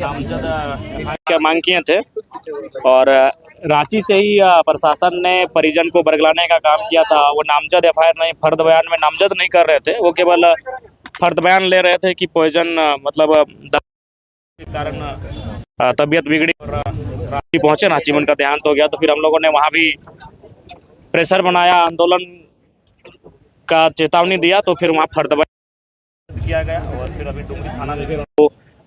नामजद क्या मांग किए थे और रांची से ही प्रशासन ने परिजन को बरगलाने का काम किया था। वो नामजद एफआईआर नहीं, फर्द बयान में नामजद नहीं कर रहे थे, वो केवल फर्द बयान ले रहे थे कि पॉइजन मतलब के कारण तबीयत बिगड़ी और रांची पहुंचे, रांची में उनका देहांत हो गया। तो फिर हम लोगों ने वहाँ भी प्रेशर बनाया, आंदोलन का चेतावनी दिया, तो फिर वहाँ फर्द बयान किया गया और फिर अभी डुमरी थाना में फिर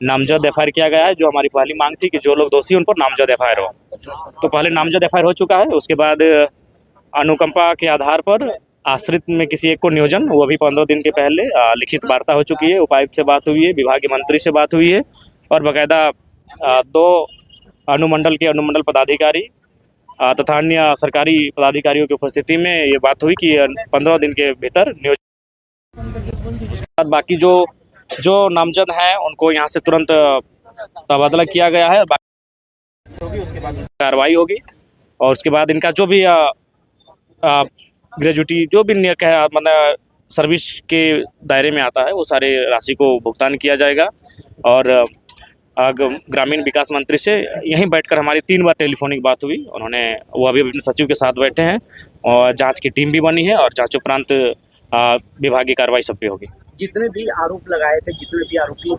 नामजद एफआईआर किया गया है। जो हमारी पहली मांग थी कि जो लोग दोषी उन पर नामजद एफआईआर हो, तो पहले नामजद एफआईआर हो चुका है। उसके बाद अनुकंपा के आधार पर आश्रित में किसी एक को नियोजन, वो भी 15 दिन के पहले लिखित वार्ता हो चुकी है। उपायुक्त से बात हुई है, विभागीय मंत्री से बात हुई है और बाकायदा 2 अनुमंडल के अनुमंडल पदाधिकारी तथा अन्य सरकारी पदाधिकारियों की उपस्थिति में ये बात हुई कि 15 दिन के भीतर नियोजन। उसके बाद बाकी जो नामजद हैं उनको यहाँ से तुरंत तबादला किया गया है। उसके बाद कार्रवाई होगी और उसके बाद इनका जो भी ग्रेजुटी जो भी मतलब सर्विस के दायरे में आता है वो सारे राशि को भुगतान किया जाएगा। और ग्रामीण विकास मंत्री से यहीं बैठकर हमारी 3 बार टेलीफोनिक बात हुई। उन्होंने वो अभी अपने सचिव के साथ बैठे हैं और जांच की टीम भी बनी है और जांच उपरांत विभागीय कार्रवाई सब पे होगी। जितने भी आरोप लगाए थे, जितने भी आरोपी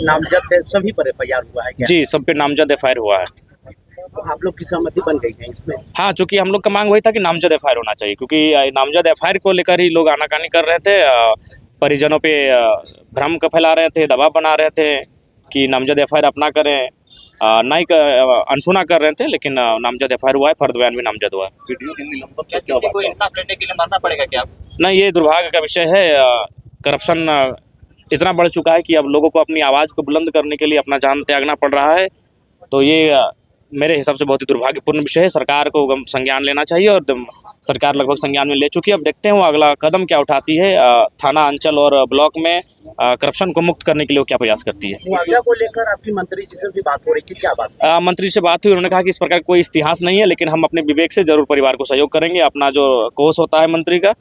नामजद थे, सभी पर एफआईआर हुआ है क्या? जी, सब पे नामजद एफआईआर हुआ है। तो आप लोग की सहमति बन गई है इसमें? हाँ, चूँकि हम लोग का मांग वही था कि नामजद एफआईआर होना चाहिए, क्योंकि नामजद एफआईआर को लेकर ही लोग आनाकानी कर रहे थे, परिजनों पे भ्रम का फैला रहे थे, दबाव बना रहे थे कि नामजद एफआईआर अपना करें, नहीं अनसुना कर रहे थे। लेकिन नामजद एफआईआर हुआ है, फर्द बयान भी नामजद हुआ है। वीडियो के निलंबन पर क्या बात है? इंसाफ लेने के लिए मरना पड़ेगा क्या? नहीं, ये दुर्भाग्य का विषय है। करप्शन इतना बढ़ चुका है कि अब लोगों को अपनी आवाज़ को बुलंद करने के लिए अपना जान त्यागना पड़ रहा है। तो ये मेरे हिसाब से बहुत ही दुर्भाग्यपूर्ण विषय है। सरकार को संज्ञान लेना चाहिए और सरकार लगभग संज्ञान में ले चुकी है। अब देखते हैं वो अगला कदम क्या उठाती है। थाना, अंचल और ब्लॉक में करप्शन को मुक्त करने के लिए वो क्या प्रयास करती है। मुआवजा को लेकर आपकी मंत्री जी से भी बात हो रही थी, क्या बात? मंत्री से बात हुई, उन्होंने कहा कि इस प्रकार कोई इतिहास नहीं है, लेकिन हम अपने विवेक से जरूर परिवार को सहयोग करेंगे। अपना जो कोष होता है मंत्री का,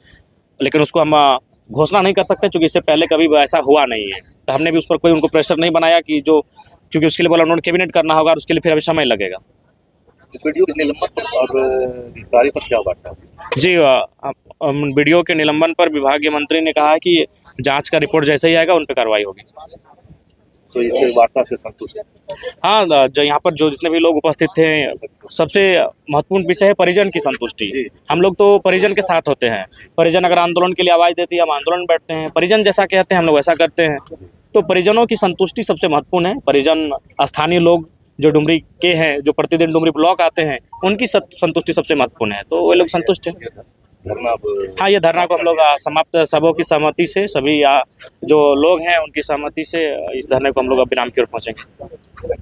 लेकिन उसको हम घोषणा नहीं कर सकते क्योंकि इससे पहले कभी ऐसा हुआ नहीं है। तो हमने भी उस पर कोई उनको प्रेशर नहीं बनाया कि जो, क्योंकि उसके लिए बोला उन्होंने कैबिनेट करना होगा और उसके लिए फिर अभी समय लगेगा। वीडियो के निलंबन पर और तारीख पर क्या बात है? जी, वीडियो के निलंबन पर विभागीय मंत्री ने कहा है कि जांच का रिपोर्ट जैसे ही आएगा उन पर कार्रवाई होगी। तो इस वार्ता से संतुष्ट है? हाँ, जो यहाँ पर जो जितने भी लोग उपस्थित थे, सबसे महत्वपूर्ण विषय है परिजन की संतुष्टि। हम लोग तो परिजन के साथ होते हैं। परिजन अगर आंदोलन के लिए आवाज़ देती है, हम आंदोलन में बैठते हैं। परिजन जैसा कहते हैं हम लोग ऐसा करते हैं। तो परिजनों की संतुष्टि सबसे महत्वपूर्ण है। परिजन, स्थानीय लोग जो डुमरी के हैं, जो प्रतिदिन डुमरी ब्लॉक आते हैं, उनकी संतुष्टि सबसे महत्वपूर्ण है। तो वे लोग संतुष्ट हैं। हाँ, ये धरना को हम लोग समाप्त सबों की सहमति से, सभी जो लोग हैं उनकी सहमति से इस धरने को हम लोग अब विराम की ओर पहुँचेंगे।